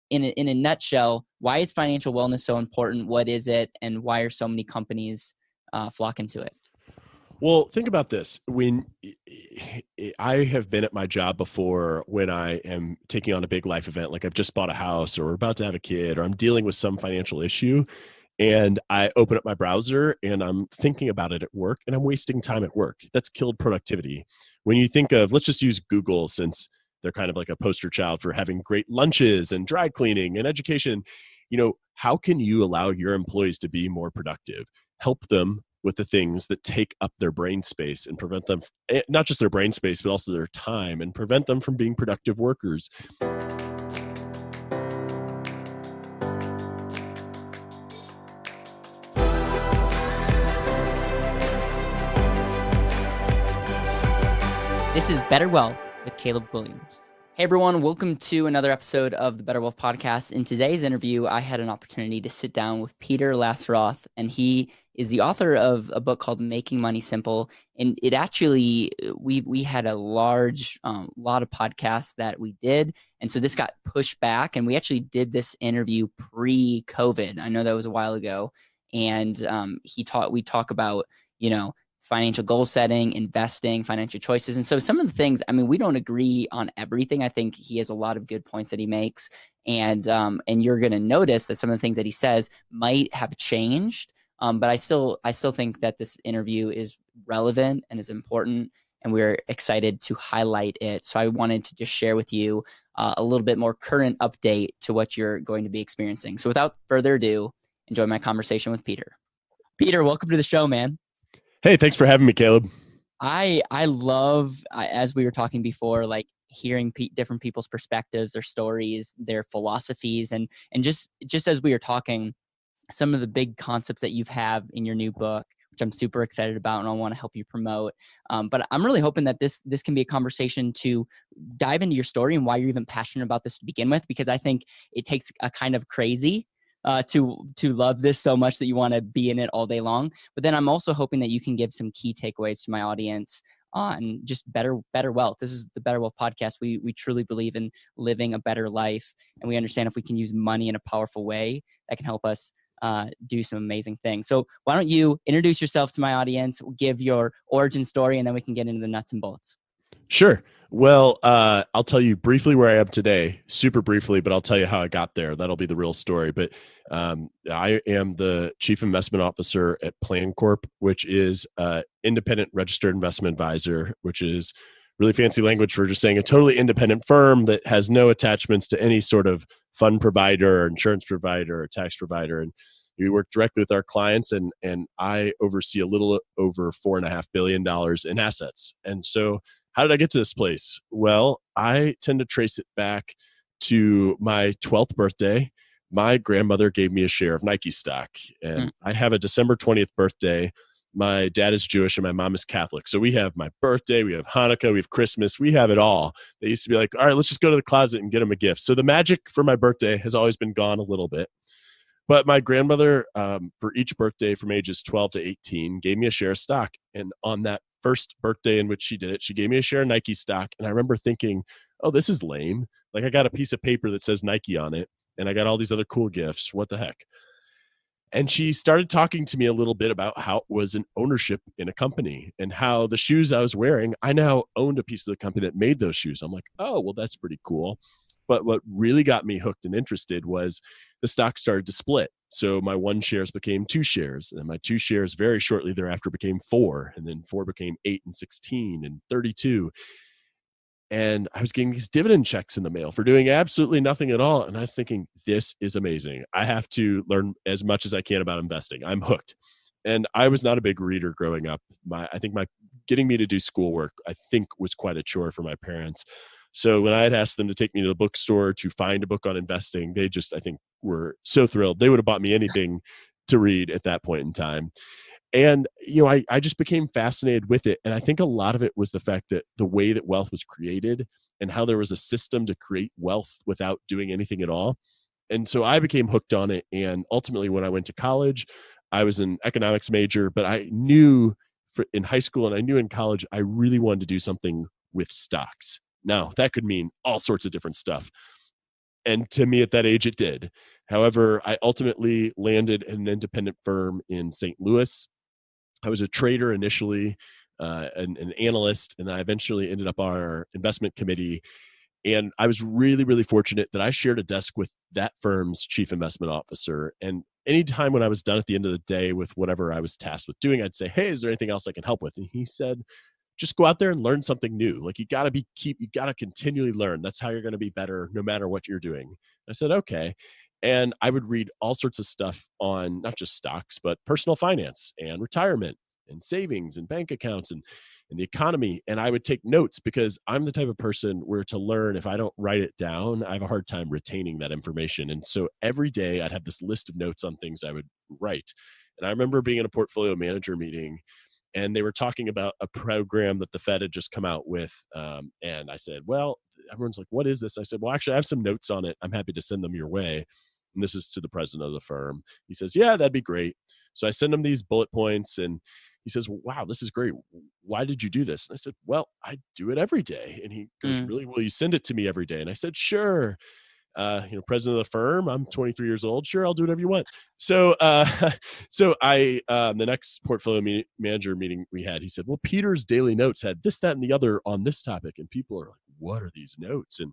in a nutshell, why is financial wellness so important? What is it? And why are so many companies flocking to it? Well, think about this. When I have been at my job before, when I am taking on a big life event, like I've just bought a house or we're about to have a kid or I'm dealing with some financial issue, and I open up my browser and I'm thinking about it at work and I'm wasting time at work. That's killed productivity. When you think of, let's just use Google since they're kind of like a poster child for having great lunches and dry cleaning and education. How can you allow your employees to be more productive? Help them with the things that take up their brain space and prevent them, not just their brain space, but also their time, and prevent them from being productive workers. This is BetterWealth with Caleb Williams. Hey everyone, welcome to another episode of the BetterWealth podcast. In today's interview, I had an opportunity to sit down with Peter Lazaroff, and he is the author of a book called Making Money Simple. And it actually, we had a large lot of podcasts that we did, and so this got pushed back, and we actually did this interview pre-COVID. I know that was a while ago, and we talk about, financial goal setting, investing, financial choices. And so some of the things, we don't agree on everything. I think he has a lot of good points that he makes. And you're going to notice that some of the things that he says might have changed. But I still think that this interview is relevant and is important, and we're excited to highlight it. So I wanted to just share with you a little bit more current update to what you're going to be experiencing. So without further ado, enjoy my conversation with Peter. Peter, welcome to the show, man. Hey, thanks for having me, Caleb. I love, as we were talking before, like hearing different people's perspectives, their stories, their philosophies, and just as we were talking, some of the big concepts that you have in your new book, which I'm super excited about and I want to help you promote. But I'm really hoping that this can be a conversation to dive into your story and why you're even passionate about this to begin with, because I think it takes a kind of crazy to love this so much that you want to be in it all day long. But then I'm also hoping that you can give some key takeaways to my audience on just better wealth. This is the Better Wealth podcast. We truly believe in living a better life, and we understand if we can use money in a powerful way, that can help us do some amazing things. So why don't you introduce yourself to my audience, give your origin story, and then we can get into the nuts and bolts. Sure. Well, I'll tell you briefly where I am today, super briefly, but I'll tell you how I got there. That'll be the real story. But I am the Chief Investment Officer at Plan Corp, which is an independent registered investment advisor, which is really fancy language for just saying a totally independent firm that has no attachments to any sort of fund provider or insurance provider or tax provider. And we work directly with our clients, and I oversee a little over $4.5 billion in assets. And so how did I get to this place? Well, I tend to trace it back to my 12th birthday. My grandmother gave me a share of Nike stock, and I have a December 20th birthday. My dad is Jewish and my mom is Catholic. So we have my birthday, we have Hanukkah, we have Christmas, we have it all. They used to be like, all right, let's just go to the closet and get them a gift. So the magic for my birthday has always been gone a little bit. But my grandmother, for each birthday from ages 12 to 18, gave me a share of stock. And on that first birthday in which she did it, she gave me a share of Nike stock. And I remember thinking, oh, this is lame. Like, I got a piece of paper that says Nike on it, and I got all these other cool gifts. What the heck? And she started talking to me a little bit about how it was an ownership in a company and how the shoes I was wearing, I now owned a piece of the company that made those shoes. I'm like, oh, well, that's pretty cool. But what really got me hooked and interested was the stock started to split. So my 1 shares became 2 shares, and my 2 shares very shortly thereafter became 4, and then 4 became 8 and 16 and 32. And I was getting these dividend checks in the mail for doing absolutely nothing at all. And I was thinking, this is amazing. I have to learn as much as I can about investing. I'm hooked. And I was not a big reader growing up. I think getting me to do schoolwork, I think, was quite a chore for my parents. So when I had asked them to take me to the bookstore to find a book on investing, they just, I think, were so thrilled. They would have bought me anything to read at that point in time. And, I just became fascinated with it. And I think a lot of it was the fact that the way that wealth was created and how there was a system to create wealth without doing anything at all. And so I became hooked on it. And ultimately, when I went to college, I was an economics major, but I knew in high school and I knew in college, I really wanted to do something with stocks. Now, that could mean all sorts of different stuff. And to me at that age, it did. However, I ultimately landed in an independent firm in St. Louis. I was a trader initially, an analyst, and I eventually ended up on our investment committee. And I was really, really fortunate that I shared a desk with that firm's chief investment officer. And anytime when I was done at the end of the day with whatever I was tasked with doing, I'd say, "Hey, is there anything else I can help with?" And he said, "Just go out there and learn something new. Like, you got to continually learn. That's how you're going to be better no matter what you're doing." I said, "Okay." And I would read all sorts of stuff on not just stocks, but personal finance and retirement and savings and bank accounts and the economy. And I would take notes because I'm the type of person where to learn, if I don't write it down, I have a hard time retaining that information. And so every day I'd have this list of notes on things I would write. And I remember being in a portfolio manager meeting, and they were talking about a program that the Fed had just come out with. And I said, "Well," everyone's like, "What is this?" I said, "Well, actually, I have some notes on it. I'm happy to send them your way." And this is to the president of the firm. He says, "Yeah, that'd be great." So I send him these bullet points, and he says, "Wow, this is great. Why did you do this?" And I said, "Well, I do it every day." And he goes, Mm. "Really? Will you send it to me every day?" And I said, "Sure." President of the firm. I'm 23 years old. Sure, I'll do whatever you want. So, so I, the next portfolio manager meeting we had, he said, "Well, Peter's daily notes had this, that, and the other on this topic." And people are like, "What are these notes?" And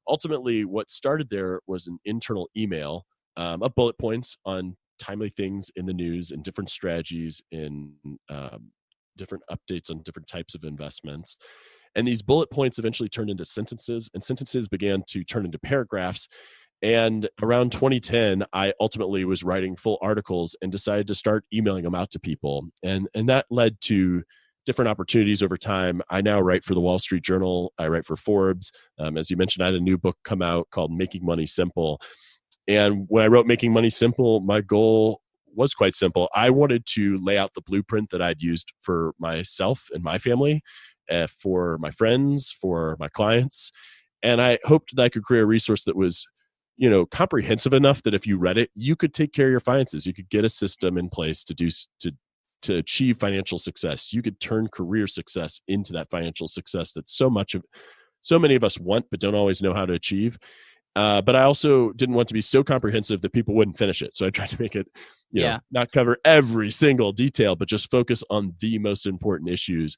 ultimately, what started there was an internal email of bullet points on timely things in the news and different strategies in different updates on different types of investments. And these bullet points eventually turned into sentences, and sentences began to turn into paragraphs. And around 2010, I ultimately was writing full articles and decided to start emailing them out to people. And that led to different opportunities over time. I now write for the Wall Street Journal. I write for Forbes. As you mentioned, I had a new book come out called Making Money Simple. And when I wrote Making Money Simple, my goal was quite simple. I wanted to lay out the blueprint that I'd used for myself and my family, for my friends, for my clients. And I hoped that I could create a resource that was, comprehensive enough that if you read it, you could take care of your finances. You could get a system in place to achieve financial success. You could turn career success into that financial success that so many of us want, but don't always know how to achieve. But I also didn't want to be so comprehensive that people wouldn't finish it. So I tried to make it, Yeah. not cover every single detail, but just focus on the most important issues.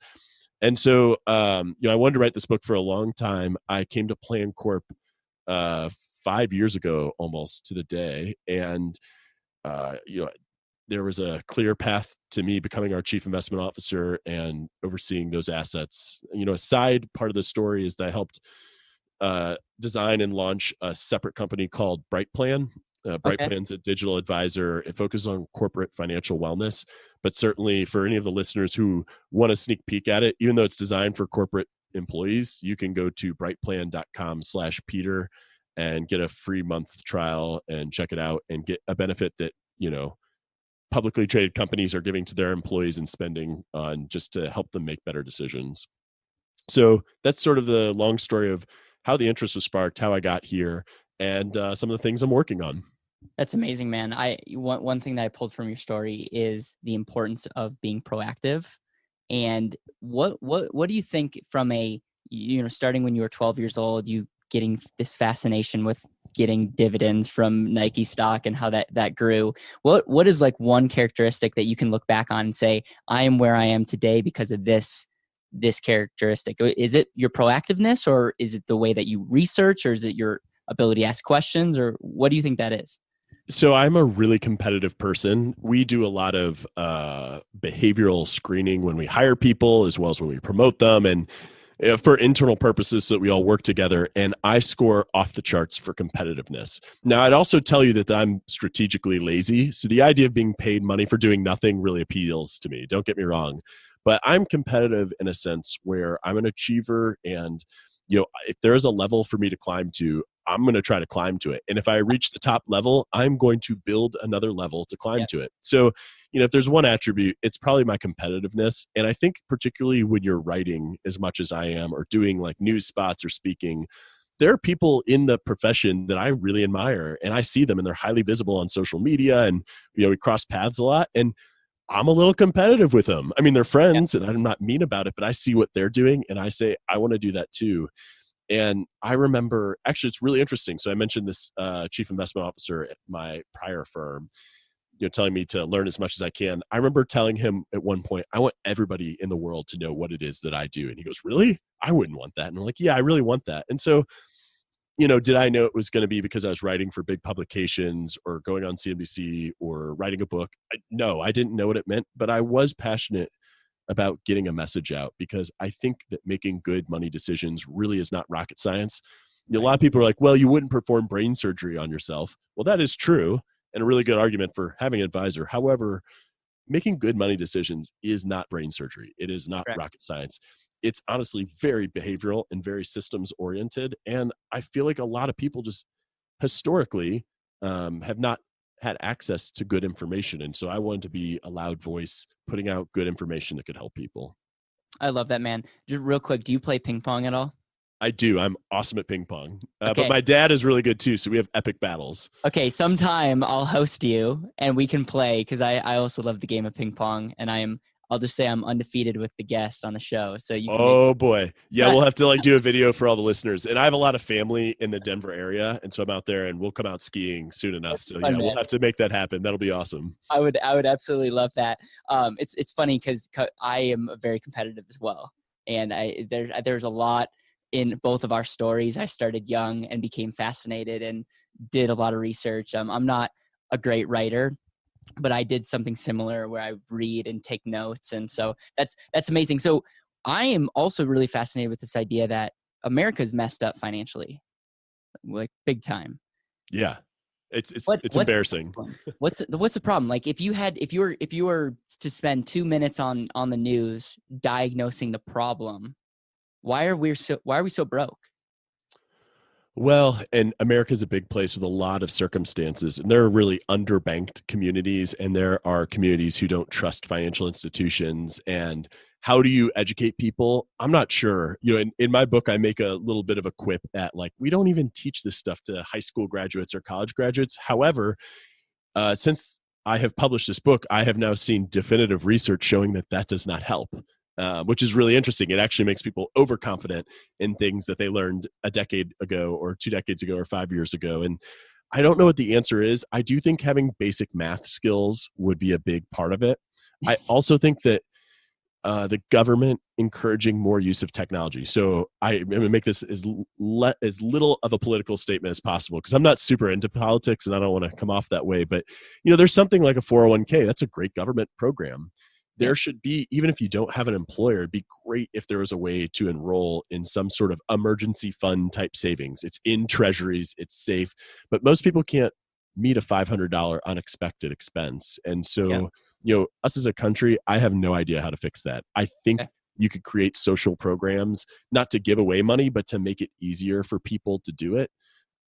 And so, I wanted to write this book for a long time. I came to Plan Corp 5 years ago, almost to the day, and there was a clear path to me becoming our chief investment officer and overseeing those assets. A side part of the story is that I helped design and launch a separate company called BrightPlan. Okay. BrightPlan's a digital advisor. It focuses on corporate financial wellness, but certainly for any of the listeners who want a sneak peek at it, even though it's designed for corporate employees, you can go to brightplan.com/Peter and get a free month trial and check it out and get a benefit that, publicly traded companies are giving to their employees and spending on just to help them make better decisions. So that's sort of the long story of how the interest was sparked, how I got here, and some of the things I'm working on. That's amazing, man. One thing that I pulled from your story is the importance of being proactive. And what do you think from starting when you were 12 years old, you getting this fascination with getting dividends from Nike stock and how that grew? What is like one characteristic that you can look back on and say, I am where I am today because of this characteristic? Is it your proactiveness, or is it the way that you research, or is it your ability to ask questions, or what do you think that is? So I'm a really competitive person. We do a lot of behavioral screening when we hire people, as well as when we promote them, and for internal purposes, so that we all work together. And I score off the charts for competitiveness. Now, I'd also tell you that I'm strategically lazy. So the idea of being paid money for doing nothing really appeals to me. Don't get me wrong, but I'm competitive in a sense where I'm an achiever, and if there's a level for me to climb to, I'm going to try to climb to it. And if I reach the top level, I'm going to build another level to climb Yeah. to it. So, if there's one attribute, it's probably my competitiveness. And I think particularly when you're writing as much as I am, or doing like news spots or speaking, there are people in the profession that I really admire, and I see them and they're highly visible on social media, and we cross paths a lot, and I'm a little competitive with them. I mean, they're Yeah. friends and I'm not mean about it, but I see what they're doing and I say, I want to do that too. And I remember, actually, it's really interesting. So I mentioned this chief investment officer at my prior firm, telling me to learn as much as I can. I remember telling him at one point, I want everybody in the world to know what it is that I do. And he goes, really? I wouldn't want that. And I'm like, yeah, I really want that. And so, did I know it was going to be because I was writing for big publications or going on CNBC or writing a book? No, I didn't know what it meant, but I was passionate about getting a message out because I think that making good money decisions really is not rocket science. A lot of people are like, well, you wouldn't perform brain surgery on yourself. Well, that is true and a really good argument for having an advisor. However, making good money decisions is not brain surgery. It is not rocket science. It's honestly very behavioral and very systems oriented. And I feel like a lot of people just historically have not had access to good information. And so I wanted to be a loud voice, putting out good information that could help people. I love that, man. Just real quick, do you play ping pong at all? I do. I'm awesome at ping pong. Okay. But my dad is really good too. So we have epic battles. Okay, sometime I'll host you and we can play because I also love the game of ping pong, and I'll just say I'm undefeated with the guest on the show. So you can boy. Yeah, we'll have to do a video for all the listeners. And I have a lot of family in the Denver area, and so I'm out there and we'll come out skiing soon enough. So yeah, we'll have to make that happen. That'll be awesome. I would absolutely love that. It's funny because I am very competitive as well. And there's a lot in both of our stories. I started young and became fascinated and did a lot of research. I'm not a great writer, but I did something similar where I read and take notes. And so that's amazing. So I am also really fascinated with this idea that America's messed up financially, like big time. Yeah. It's embarrassing. What's the problem? Like if you were to spend 2 minutes on the news diagnosing the problem, why are we so broke? Well, and America is a big place with a lot of circumstances, and there are really underbanked communities, and there are communities who don't trust financial institutions. And how do you educate people? I'm not sure. In my book, I make a little bit of a quip at we don't even teach this stuff to high school graduates or college graduates. However, since I have published this book, I have now seen definitive research showing that does not help. Which is really interesting. It actually makes people overconfident in things that they learned a decade ago or 2 decades ago or 5 years ago. And I don't know what the answer is. I do think having basic math skills would be a big part of it. I also think that the government encouraging more use of technology. So I'm going to make this as little of a political statement as possible because I'm not super into politics and I don't want to come off that way. But, there's something like a 401k. That's a great government program. There should be, even if you don't have an employer, it'd be great if there was a way to enroll in some sort of emergency fund type savings. It's in treasuries, it's safe, but most people can't meet a $500 unexpected expense. And so, us as a country, I have no idea how to fix that. I think you could create social programs, not to give away money, but to make it easier for people to do it.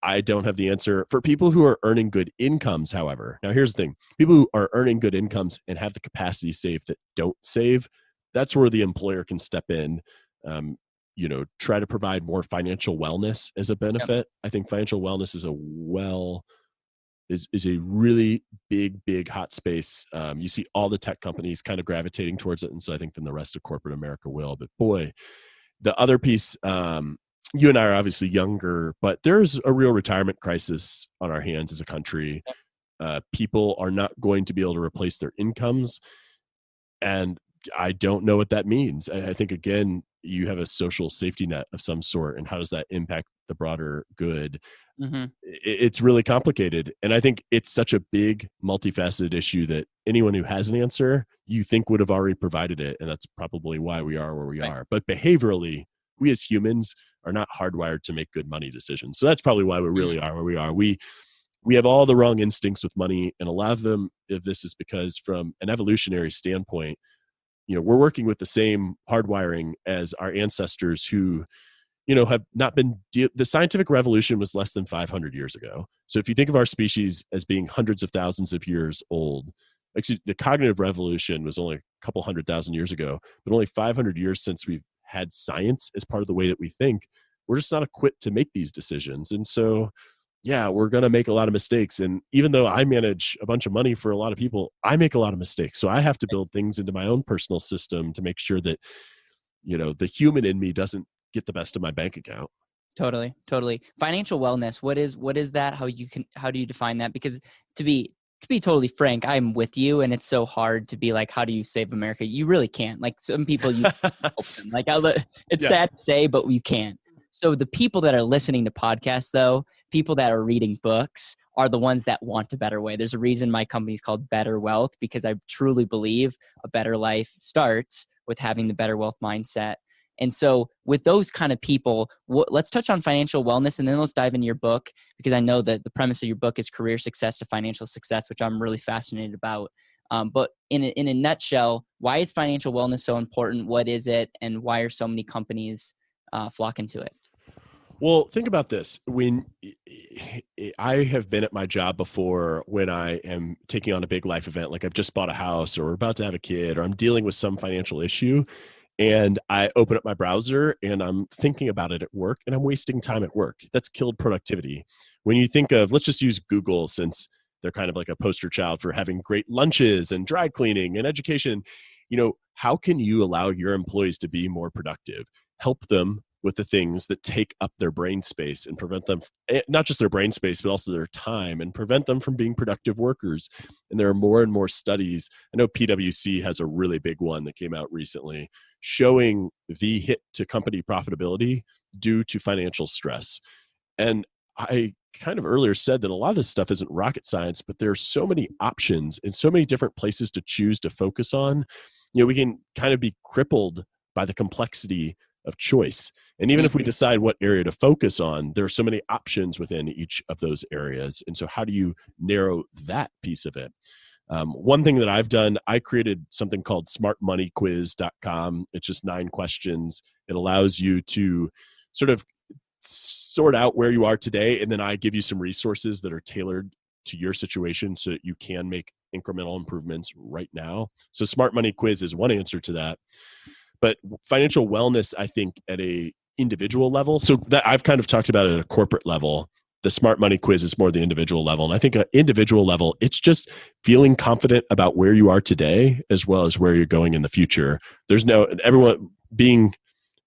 I don't have the answer. For people who are earning good incomes, however, now here's the thing. People who are earning good incomes and have the capacity to save that don't save, that's where the employer can step in, try to provide more financial wellness as a benefit. Yep. I think financial wellness is a really big hot space. You see all the tech companies kind of gravitating towards it. And so I think then the rest of corporate America will. But boy, the other piece, you and I are obviously younger, but there's a real retirement crisis on our hands as a country. People are not going to be able to replace their incomes. And I don't know what that means. I think, again, you have a social safety net of some sort. And how does that impact the broader good? Mm-hmm. It's really complicated. And I think it's such a big, multifaceted issue that anyone who has an answer, you think would have already provided it. And that's probably why we are where we are. But behaviorally, we as humans are not hardwired to make good money decisions. So that's probably why we really are where we are. We have all the wrong instincts with money, and a lot of them, if this is because from an evolutionary standpoint, we're working with the same hardwiring as our ancestors who, have not been, the scientific revolution was less than 500 years ago. So if you think of our species as being hundreds of thousands of years old, actually the cognitive revolution was only a couple 100,000 years ago, but only 500 years since we've had science as part of the way that we think, we're just not equipped to make these decisions. And so, we're going to make a lot of mistakes. And even though I manage a bunch of money for a lot of people, I make a lot of mistakes. So I have to build things into my own personal system to make sure that, the human in me doesn't get the best of my bank account. Totally. Totally. Financial wellness. What is that? How do you define that? Because to be totally frank, I'm with you, and it's so hard to be like, how do you save America? You really can't. Like some people, you help them. Like it's Yeah. sad to say, but you can't. So the people that are listening to podcasts, though, people that are reading books, are the ones that want a better way. There's a reason my company is called BetterWealth, because I truly believe a better life starts with having the BetterWealth mindset. And so with those kind of people, let's touch on financial wellness, and then let's dive into your book, because I know that the premise of your book is career success to financial success, which I'm really fascinated about. But in a nutshell, why is financial wellness so important? What is it? And why are so many companies flocking to it? Well, think about this. When I have been at my job before, when I am taking on a big life event, like I've just bought a house or we're about to have a kid, or I'm dealing with some financial issue, and I open up my browser and I'm thinking about it at work, and I'm wasting time at work. That's killed productivity. When you think of, let's just use Google, since they're kind of like a poster child for having great lunches and dry cleaning and education. How can you allow your employees to be more productive? Help them with the things that take up their brain space and prevent them, not just their brain space, but also their time, and prevent them from being productive workers. And there are more and more studies. I know PwC has a really big one that came out recently showing the hit to company profitability due to financial stress. And I kind of earlier said that a lot of this stuff isn't rocket science, but there are so many options and so many different places to choose to focus on. We can kind of be crippled by the complexity of choice. And even if we decide what area to focus on, there are so many options within each of those areas. And so how do you narrow that piece of it? One thing that I've done, I created something called smartmoneyquiz.com. It's just 9 questions. It allows you to sort out where you are today, and then I give you some resources that are tailored to your situation so that you can make incremental improvements right now. So Smart Money Quiz is one answer to that. But financial wellness, I think, at a individual level, so that I've kind of talked about it at a corporate level. The Smart Money Quiz is more the individual level. And I think at individual level, it's just feeling confident about where you are today as well as where you're going in the future. Everyone being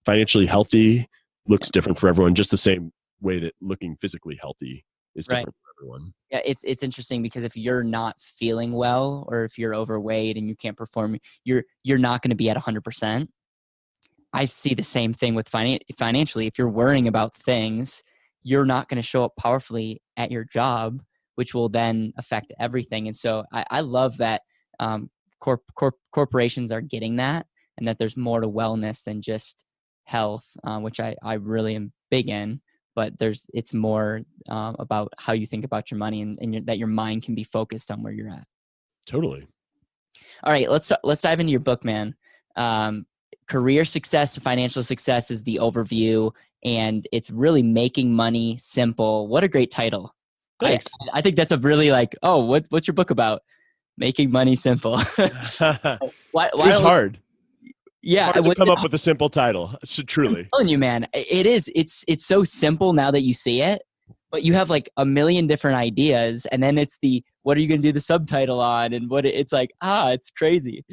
financially healthy looks different for everyone, just the same way that looking physically healthy is different for everyone. Yeah, it's interesting, because if you're not feeling well, or if you're overweight and you can't perform, you're not going to be at 100%. I see the same thing with financially. If you're worrying about things, you're not going to show up powerfully at your job, which will then affect everything. And so I love that corporations are getting that, and that there's more to wellness than just health, which I really am big in. But it's more about how you think about your money, and that your mind can be focused on where you're at. Totally. All right, let's dive into your book, man. Career success to financial success is the overview, and it's really making money simple. What a great title. Thanks. I think that's a really what's your book about? Making money simple. It was hard. Yeah. Hard to come up with a simple title. Truly. I'm telling you, man, it is. It's so simple now that you see it, but you have like a million different ideas, and then it's what are you going to do the subtitle on, and it's crazy.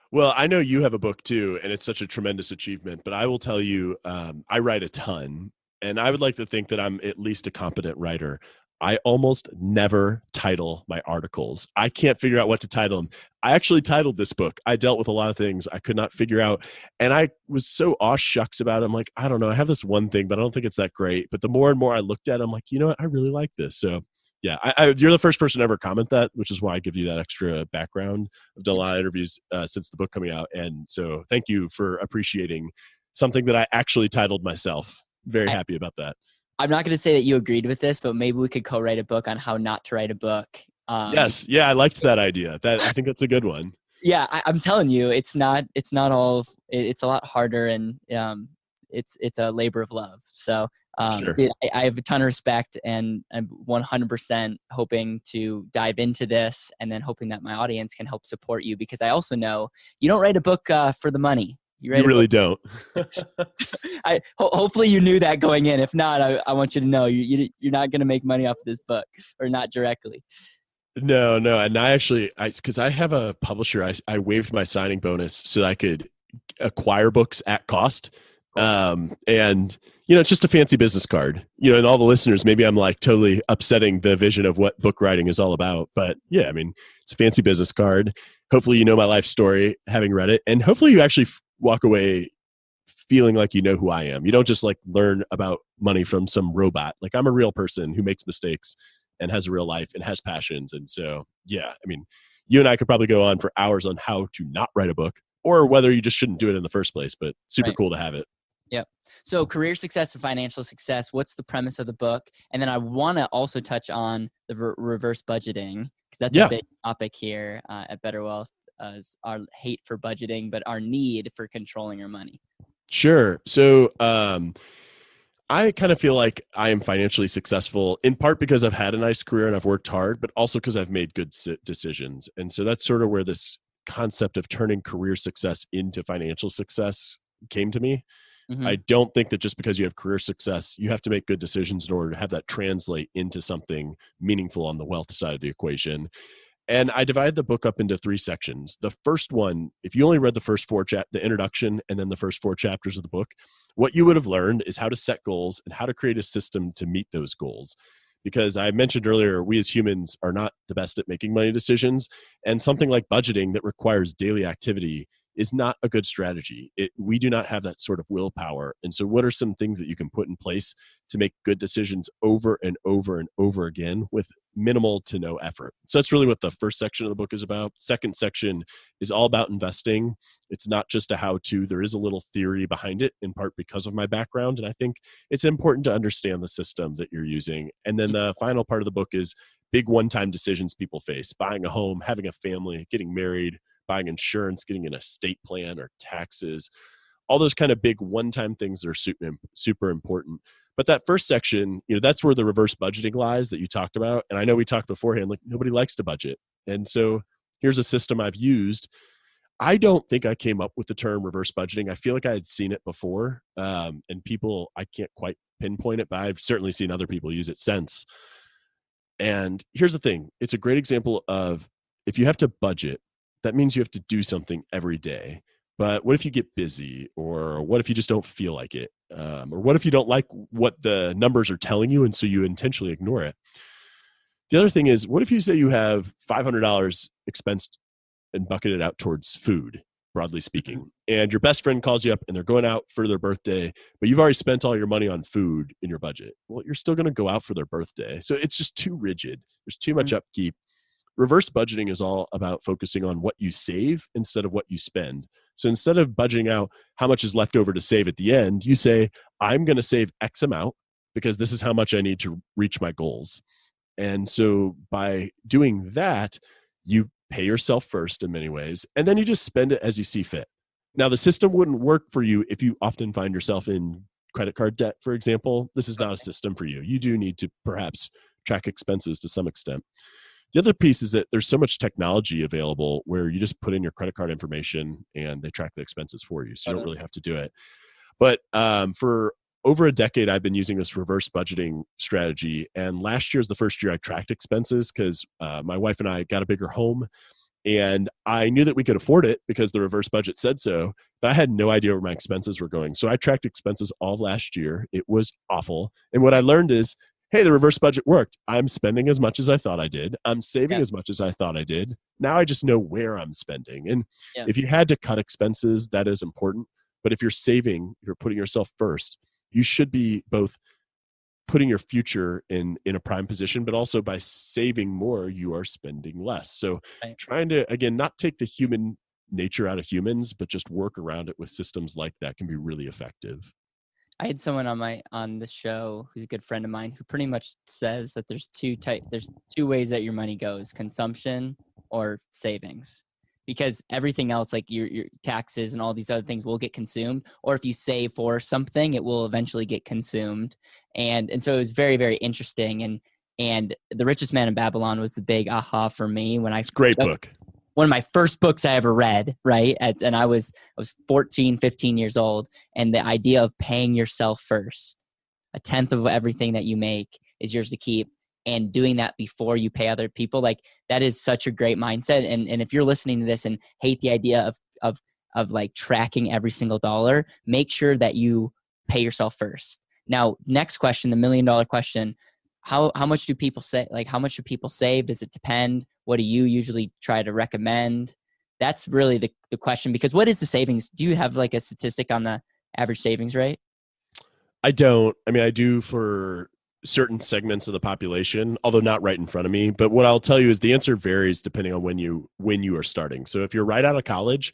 Well, I know you have a book too, and it's such a tremendous achievement, but I will tell you, I write a ton, and I would like to think that I'm at least a competent writer. I almost never title my articles. I can't figure out what to title them. I actually titled this book. I dealt with a lot of things I could not figure out, and I was so aw shucks about it. I'm like, I don't know. I have this one thing, but I don't think it's that great. But the more and more I looked at it, I'm like, you know what? I really like this. So yeah, you're the first person to ever comment that, which is why I give you that extra background. I've done a lot of interviews since the book coming out. And so thank you for appreciating something that I actually titled myself. Very happy about that. I'm not going to say that you agreed with this, but maybe we could co-write a book on how not to write a book. Yes. Yeah. I liked that idea. I think that's a good one. Yeah. I'm telling you, it's not all, it's a lot harder, and it's a labor of love. So Sure. dude, I have a ton of respect, and I'm 100% hoping to dive into this, and then hoping that my audience can help support you, because I also know you don't write a book for the money. You really don't. Hopefully you knew that going in. If not, I want you to know you're not going to make money off of this book, or not directly. No. And because I have a publisher, I waived my signing bonus so that I could acquire books at cost. Cool. And it's just a fancy business card, and all the listeners, maybe I'm like totally upsetting the vision of what book writing is all about. But yeah, I mean, it's a fancy business card. Hopefully, my life story having read it. And hopefully you actually walk away feeling like you know who I am. You don't just like learn about money from some robot. Like I'm a real person who makes mistakes and has a real life and has passions. And so, yeah, I mean, you and I could probably go on for hours on how to not write a book or whether you just shouldn't do it in the first place, but super Right. cool to have it. Yep. So career success and financial success, what's the premise of the book? And then I want to also touch on the reverse budgeting, because that's a Yeah, big topic here at BetterWealth, is our hate for budgeting, but our need for controlling our money. sure. So, I kind of feel like I am financially successful in part because I've had a nice career and I've worked hard, but also because I've made good decisions. And so that's sort of where this concept of turning career success into financial success came to me. Mm-hmm. I don't think that just because you have career success, you have to make good decisions in order to have that translate into something meaningful on the wealth side of the equation. And I divide the book up into 3 sections. The first one, if you only read the first 4 the introduction and then the first 4 chapters of the book, what you would have learned is how to set goals and how to create a system to meet those goals. Because I mentioned earlier, we as humans are not the best at making money decisions. And something like budgeting that requires daily activity is not a good strategy. We do not have that sort of willpower. And so what are some things that you can put in place to make good decisions over and over and over again with minimal to no effort? So that's really what the first section of the book is about. Second section is all about investing. It's not just a how-to. There is a little theory behind it, in part because of my background. And I think it's important to understand the system that you're using. And then the final part of the book is big one-time decisions people face: buying a home, having a family, getting married, buying insurance, getting an estate plan or taxes, all those kind of big one-time things that are super important. But that first section, that's where the reverse budgeting lies that you talked about. And I know we talked beforehand, like nobody likes to budget. And so here's a system I've used. I don't think I came up with the term reverse budgeting. I feel like I had seen it before. And people, I can't quite pinpoint it, but I've certainly seen other people use it since. And here's the thing. It's a great example of, if you have to budget, that means you have to do something every day. But what if you get busy, or what if you just don't feel like it? Or what if you don't like what the numbers are telling you, and so you intentionally ignore it? The other thing is, what if you say you have $500 expensed and bucketed out towards food, broadly speaking, and your best friend calls you up and they're going out for their birthday, but you've already spent all your money on food in your budget? Well, you're still going to go out for their birthday. So it's just too rigid. There's too much upkeep. Reverse budgeting is all about focusing on what you save instead of what you spend. So instead of budgeting out how much is left over to save at the end, you say, I'm going to save X amount because this is how much I need to reach my goals. And so by doing that, you pay yourself first in many ways, and then you just spend it as you see fit. Now, the system wouldn't work for you if you often find yourself in credit card debt, for example. This is not a system for you. You do need to perhaps track expenses to some extent. The other piece is that there's so much technology available where you just put in your credit card information and they track the expenses for you. So you don't really have to do it. But for over a decade, I've been using this reverse budgeting strategy. And last year is the first year I tracked expenses because my wife and I got a bigger home. And I knew that we could afford it because the reverse budget said so, but I had no idea where my expenses were going. So I tracked expenses all of last year. It was awful. And what I learned is, hey, the reverse budget worked. I'm spending as much as I thought I did. I'm saving as much as I thought I did. Now I just know where I'm spending. And if you had to cut expenses, that is important. But if you're saving, you're putting yourself first, you should be both putting your future in a prime position, but also by saving more, you are spending less. So trying to, again, not take the human nature out of humans, but just work around it with systems like that can be really effective. I had someone on this show who's a good friend of mine who pretty much says that there's two ways that your money goes: consumption or savings. Because everything else, like your taxes and all these other things, will get consumed. Or if you save for something, it will eventually get consumed. And so it was very, very interesting. And The Richest Man in Babylon was the big aha for me when It's a great book. One of my first books I ever read, right? And I was 14, 15 years old. And the idea of paying yourself first, a tenth of everything that you make is yours to keep, and doing that before you pay other people, like that is such a great mindset. And if you're listening to this and hate the idea of of like tracking every single dollar, make sure that you pay yourself first. Now, next question, the $1 million question. How much do people say? Like, how much do people save? Does it depend? What do you usually try to recommend? That's really the question, because what is the savings? Do you have like a statistic on the average savings rate? I don't. I mean, I do for certain segments of the population, although not right in front of me. But what I'll tell you is the answer varies depending on when you are starting. So if you're right out of college,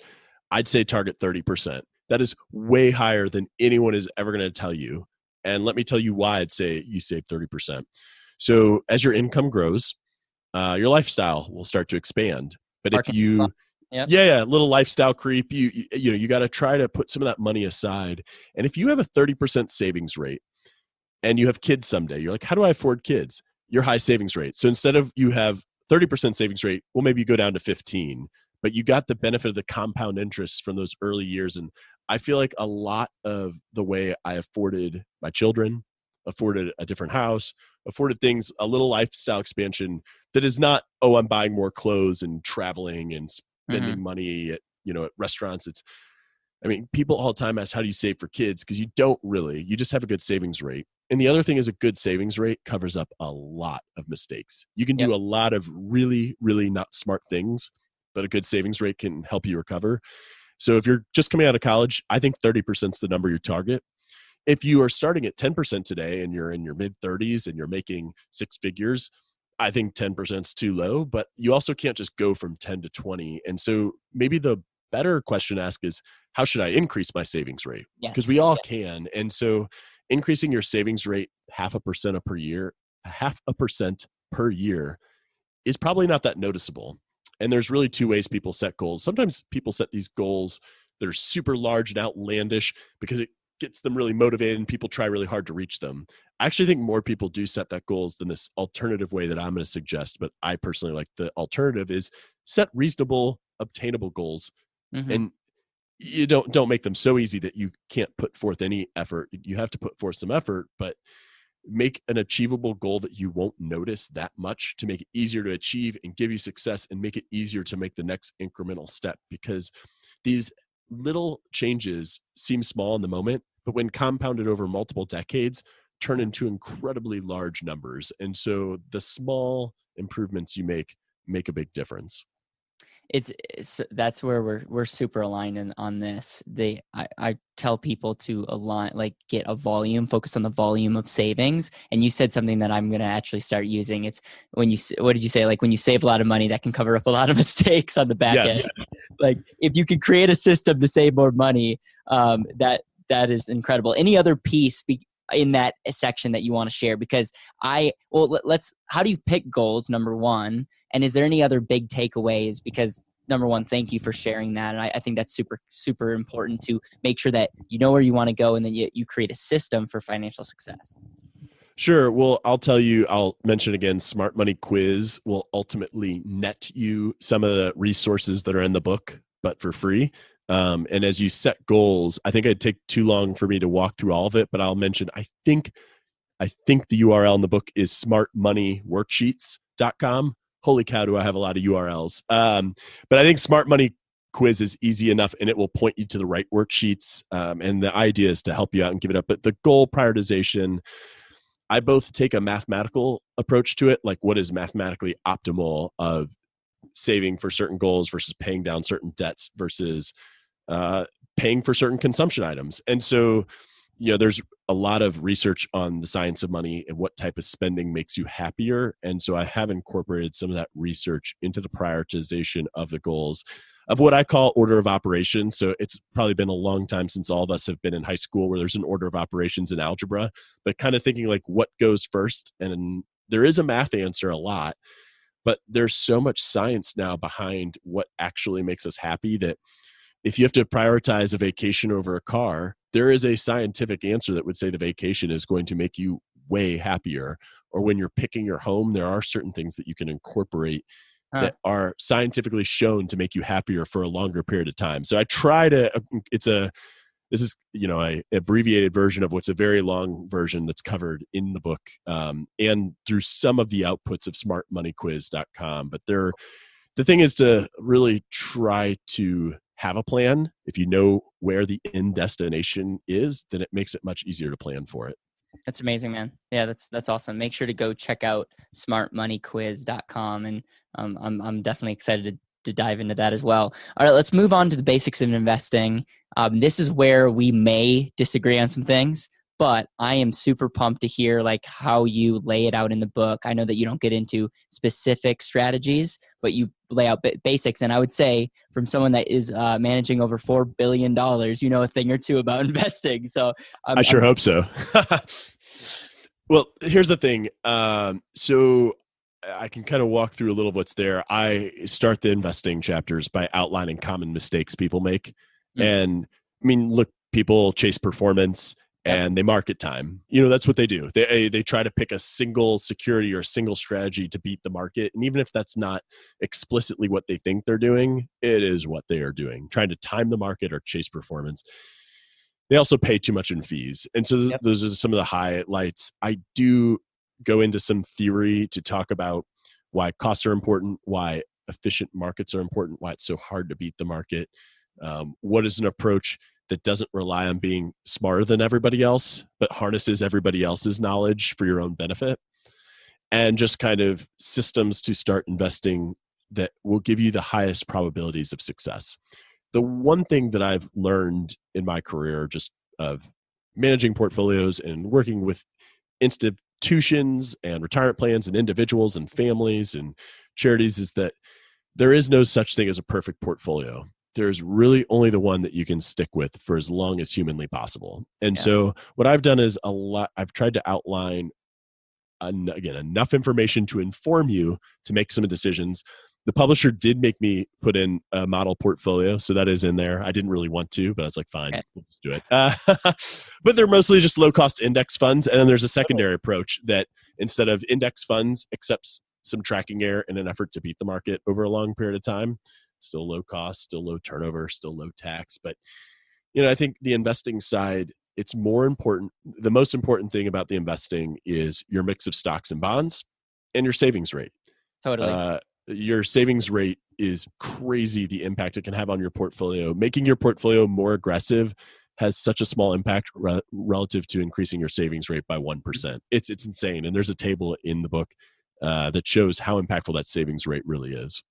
I'd say target 30%. That is way higher than anyone is ever going to tell you. And let me tell you why I'd say you save 30%. So as your income grows, your lifestyle will start to expand. But if you, Yep. yeah, little lifestyle creep, you got to try to put some of that money aside. And if you have a 30% savings rate and you have kids someday, you're like, how do I afford kids? Your high savings rate. So instead of you have 30% savings rate, well, maybe you go down to 15, but you got the benefit of the compound interest from those early years. And I feel like a lot of the way I afforded my children, afforded a different house, afforded things, a little lifestyle expansion that is not, oh, I'm buying more clothes and traveling and spending money at, at restaurants. I mean, people all the time ask, how do you save for kids? Because you don't really, you just have a good savings rate. And the other thing is a good savings rate covers up a lot of mistakes. You can do a lot of really, really not smart things, but a good savings rate can help you recover. So if you're just coming out of college, I think 30% is the number you target. If you are starting at 10% today and you're in your mid 30s and you're making six figures, I think 10% is too low, but you also can't just go from 10 to 20. And so maybe the better question to ask is, how should I increase my savings rate? Because we all can. And so increasing your savings rate 0.5% per year is probably not that noticeable. And there's really two ways people set goals. Sometimes people set these goals that are super large and outlandish because it gets them really motivated and people try really hard to reach them. I actually think more people do set that goals than this alternative way that I'm going to suggest. But I personally like the alternative is set reasonable, obtainable goals. And you don't make them so easy that you can't put forth any effort. You have to put forth some effort, but make an achievable goal that you won't notice that much to make it easier to achieve and give you success, and make it easier to make the next incremental step, because these little changes seem small in the moment, but when compounded over multiple decades, turn into incredibly large numbers. And so the small improvements you make a big difference. It's that's where we're super aligned on this. I tell people to align, like get a volume, focus on the volume of savings. And you said something that I'm going to actually start using. It's what did you say? Like when you save a lot of money, that can cover up a lot of mistakes on the back end. Like if you could create a system to save more money, that is incredible. Any other piece in that section that you want to share? Because how do you pick goals, number one? And is there any other big takeaways? Because number one, thank you for sharing that. And I think that's super, super important to make sure that you know where you want to go, and then you create a system for financial success. Sure. Well, I'll mention again, Smart Money Quiz will ultimately net you some of the resources that are in the book, but for free. And as you set goals, I think it'd take too long for me to walk through all of it, but I'll mention, I think the URL in the book is smartmoneyworksheets.com. Holy cow, do I have a lot of URLs. But I think Smart Money Quiz is easy enough, and it will point you to the right worksheets. And the idea is to help you out and give it up. But the goal prioritization, I both take a mathematical approach to it, like what is mathematically optimal of saving for certain goals versus paying down certain debts versus paying for certain consumption items. And so, there's a lot of research on the science of money and what type of spending makes you happier. And so I have incorporated some of that research into the prioritization of the goals of what I call order of operations. So it's probably been a long time since all of us have been in high school where there's an order of operations in algebra, but kind of thinking like what goes first. And there is a math answer a lot, but there's so much science now behind what actually makes us happy that if you have to prioritize a vacation over a car, there is a scientific answer that would say the vacation is going to make you way happier. Or when you're picking your home, there are certain things that you can incorporate that are scientifically shown to make you happier for a longer period of time. So I try to, this is, a abbreviated version of what's a very long version that's covered in the book, and through some of the outputs of smartmoneyquiz.com. But the thing is to really try to have a plan, if you know where the end destination is, then it makes it much easier to plan for it. That's amazing, man. Yeah, that's awesome. Make sure to go check out smartmoneyquiz.com, and I'm definitely excited to dive into that as well. All right, let's move on to the basics of investing. This is where we may disagree on some things, but I am super pumped to hear like how you lay it out in the book. I know that you don't get into specific strategies, but you lay out basics. And I would say from someone that is managing over $4 billion, you know a thing or two about investing. So I sure hope so. Well, here's the thing. So I can kind of walk through a little of what's there. I start the investing chapters by outlining common mistakes people make. And I mean, look, people chase performance and they market time. That's what they do. They try to pick a single security or a single strategy to beat the market. And even if that's not explicitly what they think they're doing, it is what they are doing, trying to time the market or chase performance. They also pay too much in fees. And so those are some of the highlights. I do go into some theory to talk about why costs are important, why efficient markets are important, why it's so hard to beat the market. What is an approach that doesn't rely on being smarter than everybody else, but harnesses everybody else's knowledge for your own benefit, and just kind of systems to start investing that will give you the highest probabilities of success. The one thing that I've learned in my career, just of managing portfolios and working with institutions and retirement plans and individuals and families and charities, is that there is no such thing as a perfect portfolio. There's really only the one that you can stick with for as long as humanly possible. And so what I've done is I've tried to outline, again, enough information to inform you to make some decisions. The publisher did make me put in a model portfolio, so that is in there. I didn't really want to, but I was like, fine, we'll just do it. But they're mostly just low-cost index funds, and then there's a secondary approach that instead of index funds, accepts some tracking error in an effort to beat the market over a long period of time. Still low cost, still low turnover, still low tax. But, I think the investing side, it's more important. The most important thing about the investing is your mix of stocks and bonds and your savings rate. Totally. Your savings rate is crazy, the impact it can have on your portfolio. Making your portfolio more aggressive has such a small impact relative to increasing your savings rate by 1%. It's insane. And there's a table in the book that shows how impactful that savings rate really is.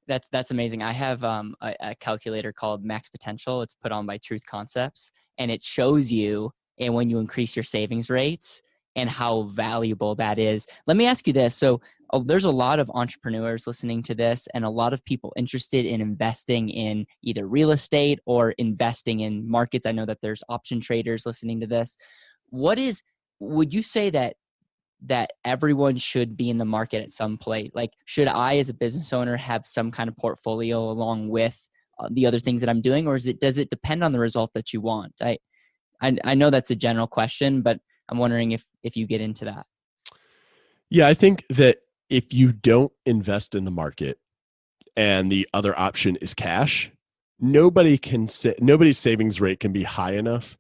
That's amazing. I have a calculator called Max Potential. It's put on by Truth Concepts, and it shows you and when you increase your savings rates and how valuable that is. Let me ask you this. So there's a lot of entrepreneurs listening to this and a lot of people interested in investing in either real estate or investing in markets. I know that there's option traders listening to this. Would you say that everyone should be in the market at some point? Like, should I as a business owner have some kind of portfolio along with the other things that I'm doing, or does it depend on the result that you want? I know that's a general question, but I'm wondering if you get into that. Yeah, I think that if you don't invest in the market and the other option is cash, nobody's savings rate can be high enough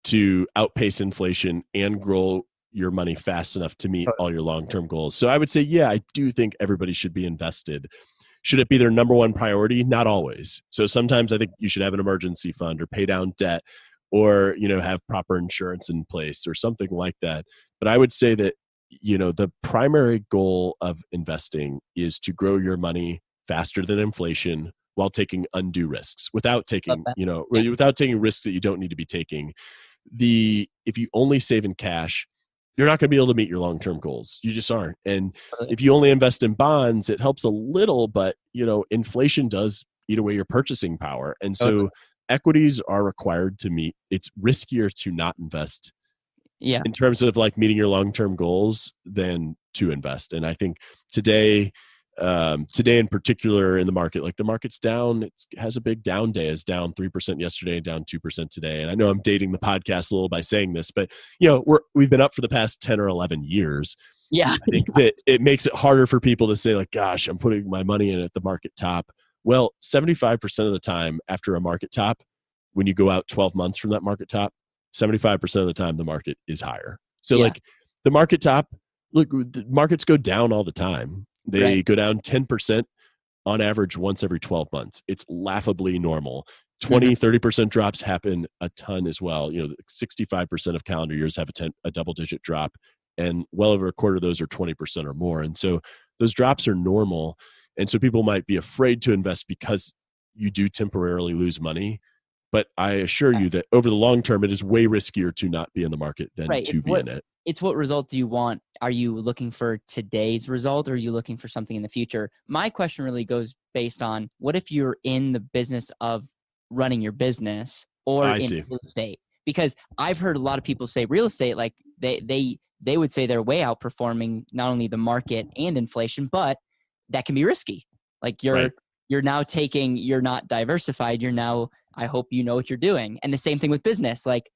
to outpace inflation and grow your money fast enough to meet all your long-term goals. So I would say, yeah, I do think everybody should be invested. Should it be their number one priority? Not always. So sometimes I think you should have an emergency fund or pay down debt or, have proper insurance in place or something like that. But I would say that, the primary goal of investing is to grow your money faster than inflation while taking undue risks, without taking, without taking risks that you don't need to be taking. If you only save in cash, you're not going to be able to meet your long-term goals. You just aren't. And if you only invest in bonds, it helps a little, but inflation does eat away your purchasing power. And so equities are required to meet. It's riskier to not invest in terms of like meeting your long-term goals than to invest. And I think today in particular in the market, like the market's down, it has a big down day. It's down 3% yesterday and down 2% today. And I know I'm dating the podcast a little by saying this, but we've been up for the past 10 or 11 years. Yeah. I think that it makes it harder for people to say like, gosh, I'm putting my money in at the market top. Well, 75% of the time after a market top, when you go out 12 months from that market top, 75% of the time the market is higher. So like the market top, look, the markets go down all the time. They go down 10% on average once every 12 months. It's laughably normal. Mm-hmm. 20-30% drops happen a ton as well. 65% of calendar years have a double-digit drop, and well over a quarter of those are 20% or more. And so those drops are normal. And so people might be afraid to invest because you do temporarily lose money. But I assure you that over the long term, it is way riskier to not be in the market than to be in it. It's what result do you want? Are you looking for today's result, or are you looking for something in the future? My question really goes based on, what if you're in the business of running your business or I in see. real estate? Because I've heard a lot of people say real estate, like they would say they're way outperforming not only the market and inflation, but that can be risky. Like Right. you're not diversified. You're now, I hope you know what you're doing. And the same thing with business. Like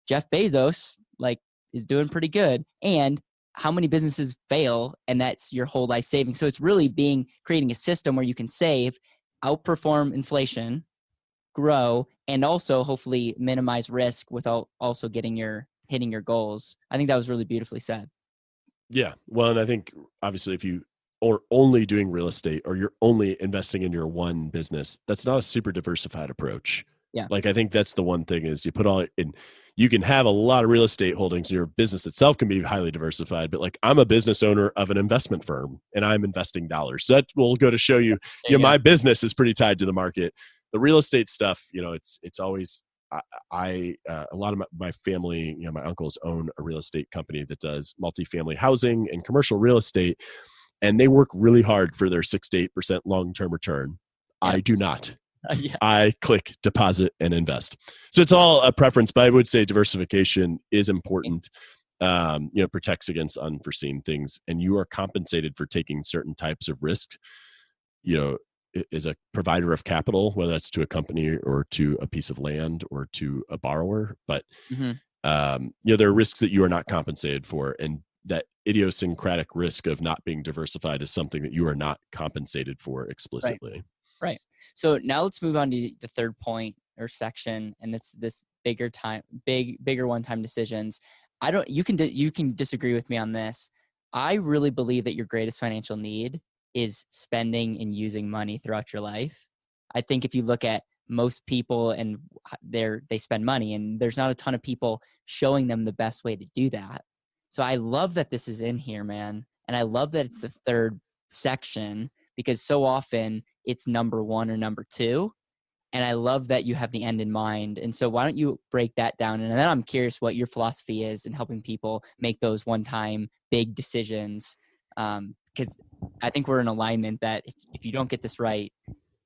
Jeff Bezos, like, is doing pretty good. And how many businesses fail, and that's your whole life savings. So it's really creating a system where you can save, outperform inflation, grow, and also hopefully minimize risk without also hitting your goals. I think that was really beautifully said. Yeah. Well, and I think obviously if you are only doing real estate or you're only investing in your one business, that's not a super diversified approach. Yeah. Like, I think that's the one thing is you put all in, you can have a lot of real estate holdings. Your business itself can be highly diversified, but like I'm a business owner of an investment firm and I'm investing dollars. So that will go to show you, my business is pretty tied to the market. The real estate stuff, it's always, a lot of my family, my uncles own a real estate company that does multifamily housing and commercial real estate, and they work really hard for their 6 to 8% long-term return. Yeah. I do not. Yeah. I click deposit and invest. So it's all a preference, but I would say diversification is important. Protects against unforeseen things, and you are compensated for taking certain types of risks. Is a provider of capital, whether that's to a company or to a piece of land or to a borrower. But Mm-hmm. There are risks that you are not compensated for, and that idiosyncratic risk of not being diversified is something that you are not compensated for explicitly. Right. So now let's move on to the third point or section, and it's this bigger one-time decisions. You can disagree with me on this. I really believe that your greatest financial need is spending and using money throughout your life. I think if you look at most people and they spend money, and there's not a ton of people showing them the best way to do that. So I love that this is in here, man. And I love that it's the third section, because so often it's number one or number two. And I love that you have the end in mind. And so why don't you break that down? And then I'm curious what your philosophy is in helping people make those one-time big decisions. Because I think we're in alignment that if you don't get this right,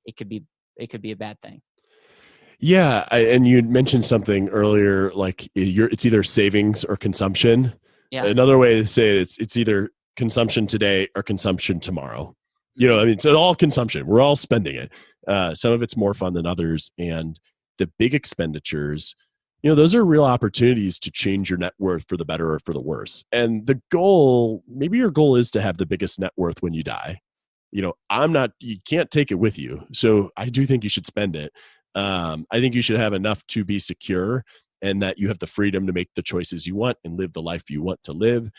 it could be a bad thing. Yeah. And you mentioned something earlier, like it's either savings or consumption. Yeah. Another way to say it's either consumption today or consumption tomorrow. It's all consumption. We're all spending it. Some of it's more fun than others. And the big expenditures, those are real opportunities to change your net worth for the better or for the worse. And maybe your goal is to have the biggest net worth when you die. You can't take it with you. So I do think you should spend it. I think you should have enough to be secure, and that you have the freedom to make the choices you want and live the life you want to live.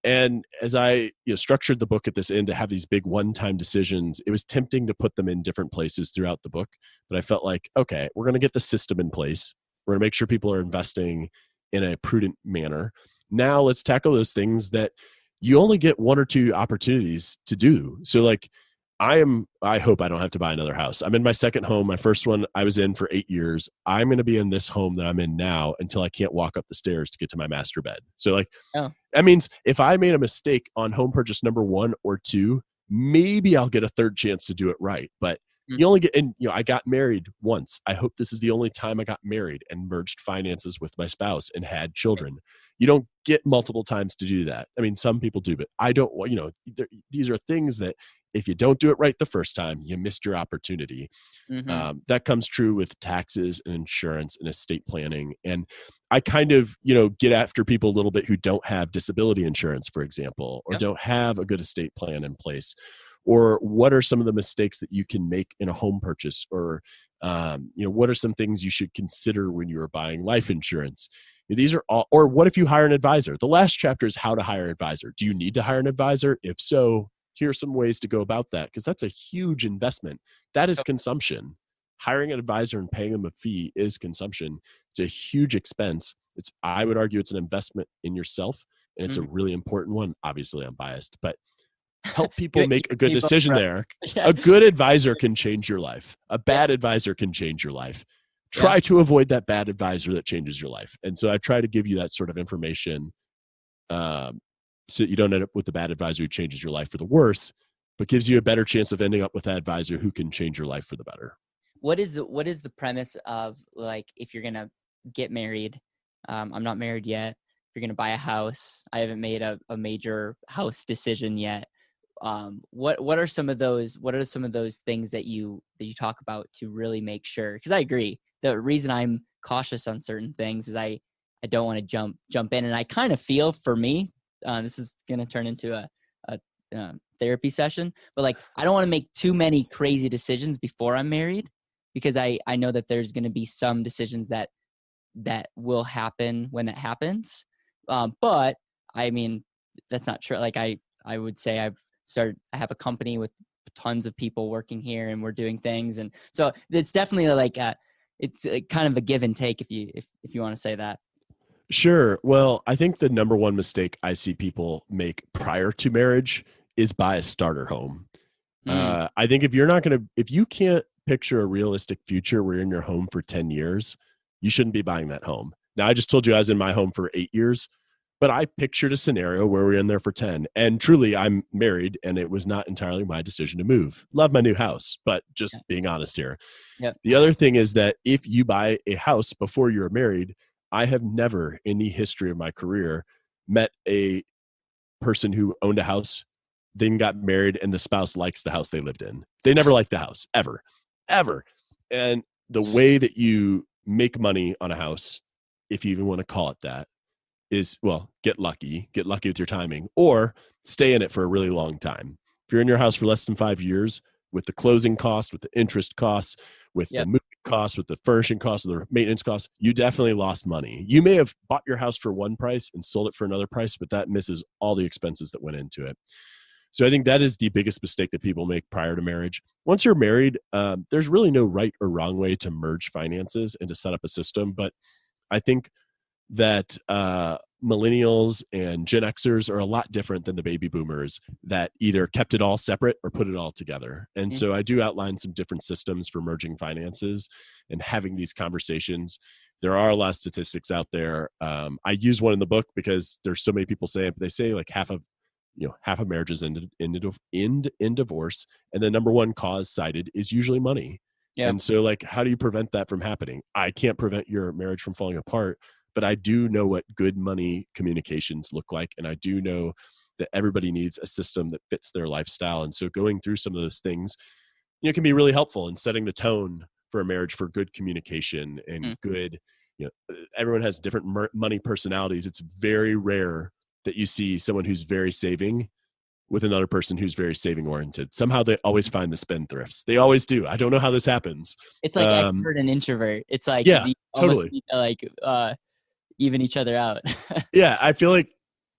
And as I structured the book at this end to have these big one-time decisions, it was tempting to put them in different places throughout the book. But I felt like, okay, we're going to get the system in place. We're going to make sure people are investing in a prudent manner. Now let's tackle those things that you only get one or two opportunities to do. So like I hope I don't have to buy another house. I'm in my second home. My first one I was in for 8 years. I'm going to be in this home that I'm in now until I can't walk up the stairs to get to my master bed. So like, that means if I made a mistake on home purchase number 1 or 2, maybe I'll get a third chance to do it right. But you only get, and I got married once. I hope this is the only time I got married and merged finances with my spouse and had children. You don't get multiple times to do that. I mean, some people do, but I don't, these are things that if you don't do it right the first time, you missed your opportunity. That comes true with taxes and insurance and estate planning. And I kind of, get after people a little bit who don't have disability insurance, for example, or don't have a good estate plan in place. Or what are some of the mistakes that you can make in a home purchase? Or, what are some things you should consider when you are buying life insurance? These are all, or what if you hire an advisor? The last chapter is how to hire an advisor. Do you need to hire an advisor? If so, Here are some ways to go about that, because that's a huge investment. That is consumption. Hiring an advisor and paying them a fee is consumption. It's a huge expense. I would argue it's an investment in yourself, and it's a Mhm. really important one. Obviously, I'm biased, but help people You make a good keep up, decision bro. there. Yeah. A good advisor can change your life. A Yeah. bad advisor can change your life. Yeah. Try to avoid that bad advisor that changes your life. And so I try to give you that sort of information, um, so that you don't end up with the bad advisor who changes your life for the worse, but gives you a better chance of ending up with that advisor who can change your life for the better. What is the premise of, like, if you're gonna get married? I'm not married yet. If you're gonna buy a house, I haven't made a major house decision yet. What are some of those things that you talk about to really make sure? Because I agree, the reason I'm cautious on certain things is I don't want to jump in, and I kind of feel, for me, this is gonna turn into a therapy session, but like, I don't want to make too many crazy decisions before I'm married, because I know that there's going to be some decisions that will happen when it happens. But I mean, that's not true. Like, I would say I have a company with tons of people working here, and we're doing things. And so it's definitely like it's kind of a give and take, if you want to say that. Sure. Well, I think the number one mistake I see people make prior to marriage is buy a starter home. Mm, I think if you can't picture a realistic future where you're in your home for 10 years, you shouldn't be buying that home. Now, I just told you I was in my home for 8 years, but I pictured a scenario where we're in there for 10. And truly, I'm married, and it was not entirely my decision to move. Love my new house, but just yeah. being honest here. Yep. The other thing is that if you buy a house before you're married, I have never in the history of my career met a person who owned a house, then got married, and the spouse likes the house they lived in. They never liked the house, ever, ever. And the way that you make money on a house, if you even want to call it that, is, well, get lucky with your timing, or stay in it for a really long time. If you're in your house for less than 5 years, with the closing costs, with the interest costs, with the Yep. moving costs, with the furnishing costs, with the maintenance costs, you definitely lost money. You may have bought your house for one price and sold it for another price, but that misses all the expenses that went into it. So I think that is the biggest mistake that people make prior to marriage. Once you're married, there's really no right or wrong way to merge finances and to set up a system. But I think that millennials and Gen Xers are a lot different than the baby boomers that either kept it all separate or put it all together. And Mm, so I do outline some different systems for merging finances and having these conversations. There are a lot of statistics out there. I use one in the book because there's so many people saying it, but they say like half of marriages end in divorce, and the number one cause cited is usually money. yeah. And so, like, how do you prevent that from happening? I can't prevent your marriage from falling apart, but I do know what good money communications look like. And I do know that everybody needs a system that fits their lifestyle. And so going through some of those things, can be really helpful in setting the tone for a marriage, for good communication and Mm, good, everyone has different money personalities. It's very rare that you see someone who's very saving with another person who's very saving oriented. Somehow they always find the spendthrifts. They always do. I don't know how this happens. it's like extrovert and introvert. It's like Yeah, you almost totally. need to, like, even each other out. Yeah, I feel like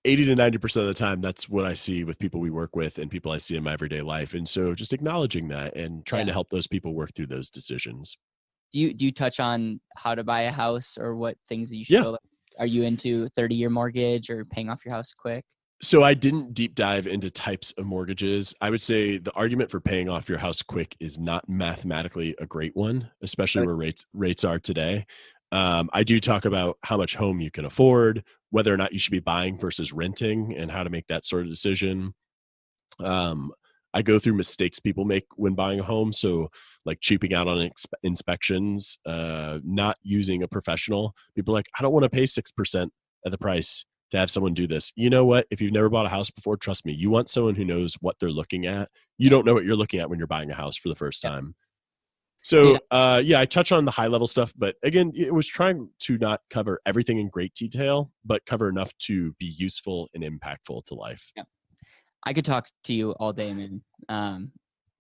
80 to 90% of the time, that's what I see with people we work with and people I see in my everyday life. And so just acknowledging that and trying Yeah. to help those people work through those decisions. Do you touch on how to buy a house, or what things that you should Yeah. go? Are you into 30-year mortgage or paying off your house quick? So I didn't deep dive into types of mortgages. I would say the argument for paying off your house quick is not mathematically a great one, especially But where rates are today. I do talk about how much home you can afford, whether or not you should be buying versus renting, and how to make that sort of decision. Um, I go through mistakes people make when buying a home. So, like cheaping out on inspections, not using a professional. People are like, I don't want to pay 6% of the price to have someone do this. You know what? If you've never bought a house before, trust me, you want someone who knows what they're looking at. You yeah, don't know what you're looking at when you're buying a house for the first yeah, time. dude. So, yeah, I touch on the high level stuff, but again, it was trying to not cover everything in great detail, but cover enough to be useful and impactful to life. Yeah. I could talk to you all day, man.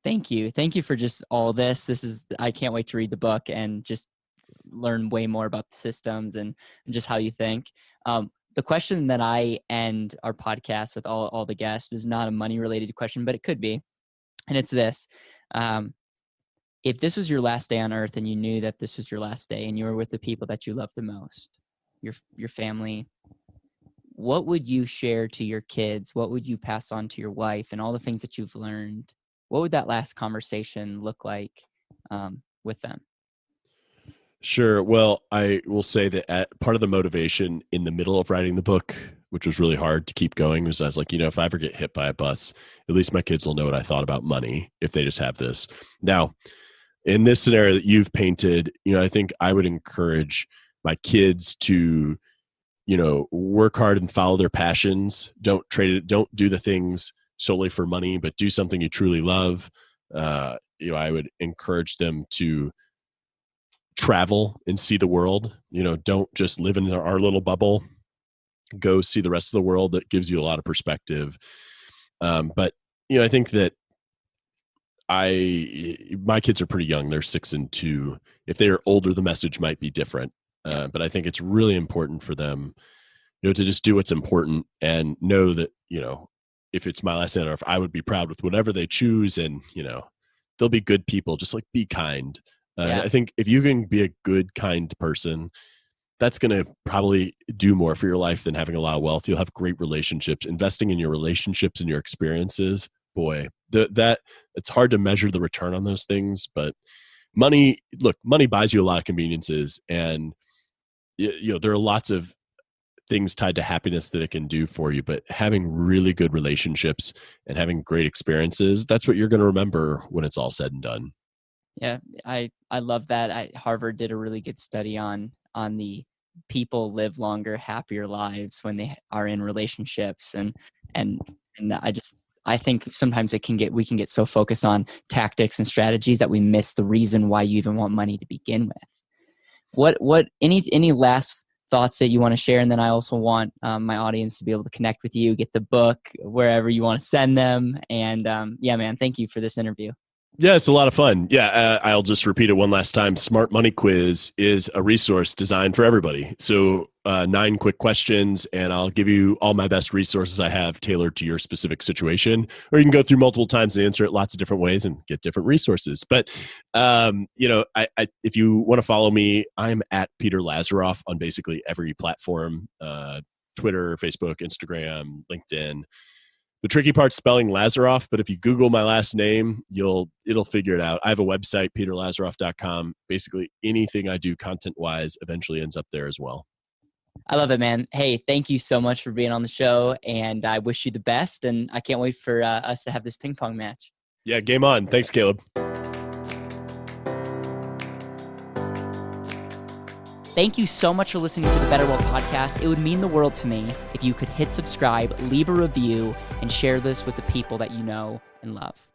Thank you for just all this. I can't wait to read the book and just learn way more about the systems and just how you think. the question that I end our podcast with all the guests is not a money related question, but it could be. And it's this. If this was your last day on earth and you knew that this was your last day and you were with the people that you love the most, your family, what would you share to your kids? What would you pass on to your wife and all the things that you've learned? What would that last conversation look like with them? Sure. Well, I will say that part of the motivation in the middle of writing the book, which was really hard to keep going, was I was like, if I ever get hit by a bus, at least my kids will know what I thought about money if they just have this. Now, in this scenario that you've painted, I think I would encourage my kids to, work hard and follow their passions. Don't trade it. Don't do the things solely for money, but do something you truly love. I would encourage them to travel and see the world. Don't just live in our little bubble. Go see the rest of the world. That gives you a lot of perspective. But I think that my kids are pretty young. They're 6 and 2. If they are older, the message might be different. But I think it's really important for them, to just do what's important and know that, if it's my last day on earth, I would be proud with whatever they choose. And, they'll be good people. Just like be kind. I think if you can be a good, kind person, that's going to probably do more for your life than having a lot of wealth. You'll have great relationships. Investing in your relationships and your experiences, boy, that it's hard to measure the return on those things. But money buys you a lot of conveniences, and there are lots of things tied to happiness that it can do for you. But having really good relationships and having great experiences, that's what you're going to remember when it's all said and done. Yeah, I love that. Harvard did a really good study on the people live longer, happier lives when they are in relationships, and I think sometimes we can get so focused on tactics and strategies that we miss the reason why you even want money to begin with. Any last thoughts that you want to share? And then I also want my audience to be able to connect with you, get the book wherever you want to send them. And man, thank you for this interview. Yeah, it's a lot of fun. Yeah, I'll just repeat it one last time. Smart Money Quiz is a resource designed for everybody. So 9 quick questions, and I'll give you all my best resources I have tailored to your specific situation. Or you can go through multiple times and answer it lots of different ways and get different resources. But, if you want to follow me, I'm at Peter Lazaroff on basically every platform, Twitter, Facebook, Instagram, LinkedIn. The tricky part's spelling Lazaroff, but if you Google my last name, it'll figure it out. I have a website, peterlazaroff.com. Basically, anything I do content-wise eventually ends up there as well. I love it, man. Hey, thank you so much for being on the show, and I wish you the best, and I can't wait for us to have this ping pong match. Yeah, game on. Thanks, Caleb. Thank you so much for listening to the BetterWealth podcast. It would mean the world to me if you could hit subscribe, leave a review, and share this with the people that you know and love.